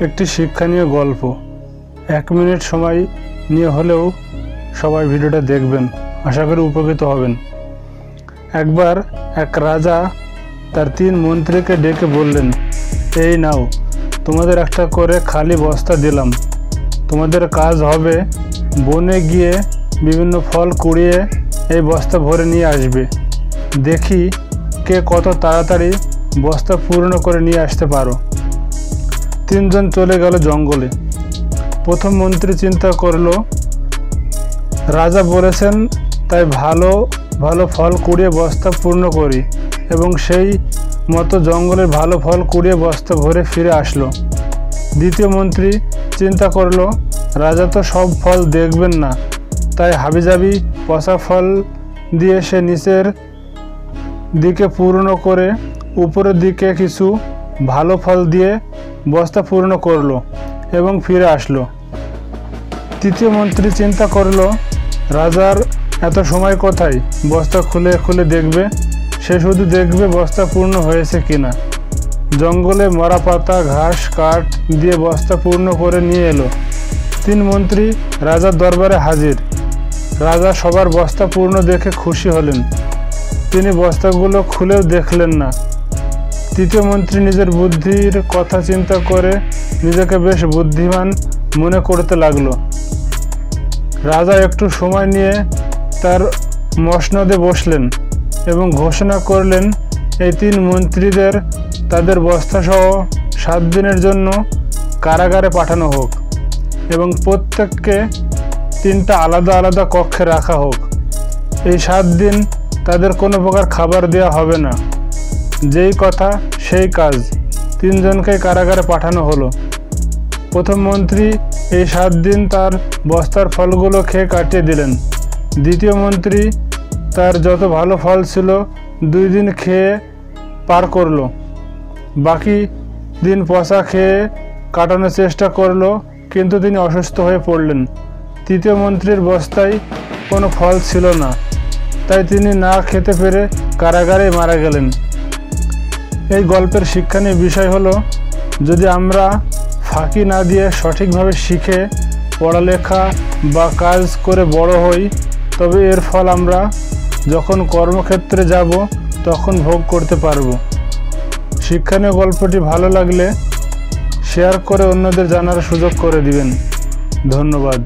একটি শিক্ষণীয় গল্প। 1 মিনিট সময় নিয়ে হলেও সবাই ভিডিওটা দেখবেন, আশা করি উপকৃত হবেন। একবার এক রাজা তার 3 মন্ত্রীকে ডেকে বললেন, এই নাও, তোমাদের একটা করে খালি বস্তা দিলাম। তোমাদের কাজ হবে বনে গিয়ে বিভিন্ন ফল কুড়িয়ে এই বস্তা ভরে নিয়ে আসবে। দেখি কে কত তাড়াতাড়ি বস্তা পূর্ণ করে নিয়ে আসতে পারো। 3 জন চলে গেল জঙ্গলে। প্রথম মন্ত্রী চিন্তা করলো, রাজা বলেছেন তাই ভালো ভালো ফল কুড়িয়ে বস্তা পূর্ণ করি, এবং সেই মতো জঙ্গলের ভালো ফল কুড়িয়ে বস্তা ভরে ফিরে আসলো। দ্বিতীয় মন্ত্রী চিন্তা করলো, রাজা তো সব ফল দেখবেন না, তাই হাবিজাবি পচা ফল দিয়ে সে নিচের দিকে পূর্ণ করে উপরের দিকে কিছু ভালো ফল দিয়ে বস্তা পূর্ণ করলো এবং ফিরে আসলো। তৃতীয় মন্ত্রী চিন্তা করলো, রাজার এত সময় কোথায় বস্তা খুলে খুলে দেখবে, সে শুধু দেখবে বস্তা পূর্ণ হয়েছে কিনা। জঙ্গলে মরা পাতা ঘাস কাঠ দিয়ে বস্তা পূর্ণ করে নিয়ে এলো। 3 মন্ত্রী রাজার দরবারে হাজির। রাজা সবার বস্তা পূর্ণ দেখে খুশি হলেন। তিনি বস্তাগুলো খুলেও দেখলেন না। তৃতীয় মন্ত্রী নিজের বুদ্ধির কথা চিন্তা করে নিজেকে বেশ বুদ্ধিমান মনে করতে লাগলো। রাজা একটু সময় নিয়ে তার মসনদে বসলেন এবং ঘোষণা করলেন, এই 3 মন্ত্রীদের তাদের বস্তাসহ 7 দিনের জন্য কারাগারে পাঠানো হোক এবং প্রত্যেককে 3টা আলাদা আলাদা কক্ষে রাখা হোক। এই 7 দিন তাদের কোনো প্রকার খাবার দেওয়া হবে না। যেই কথা সেই কাজ। 3 জনকে কারাগারে পাঠানো হলো। প্রথম মন্ত্রী এই 7 দিন তার বস্তার ফলগুলো খেয়ে কাটিয়ে দিলেন। দ্বিতীয় মন্ত্রী তার যত ভালো ফল ছিল 2 দিন খেয়ে পার করলো। বাকি দিন পচা খেয়ে কাটানোর চেষ্টা করলো, কিন্তু তিনি অসুস্থ হয়ে পড়লেন। তৃতীয় মন্ত্রীর বস্তায় কোনো ফল ছিল না, তাই তিনি না খেতে পেরে কারাগারে মারা গেলেন। এই গল্পের শিক্ষণীয় বিষয় হলো, যদি আমরা ফাঁকি না দিয়ে সঠিকভাবে শিখে পড়ালেখা বা কাজ করে বড় হই, তবে এর ফল আমরা যখন কর্মক্ষেত্রে যাব তখন ভোগ করতে পারব। শিক্ষণীয় গল্পটি ভালো লাগলে শেয়ার করে অন্যদের জানার সুযোগ করে দিবেন। ধন্যবাদ।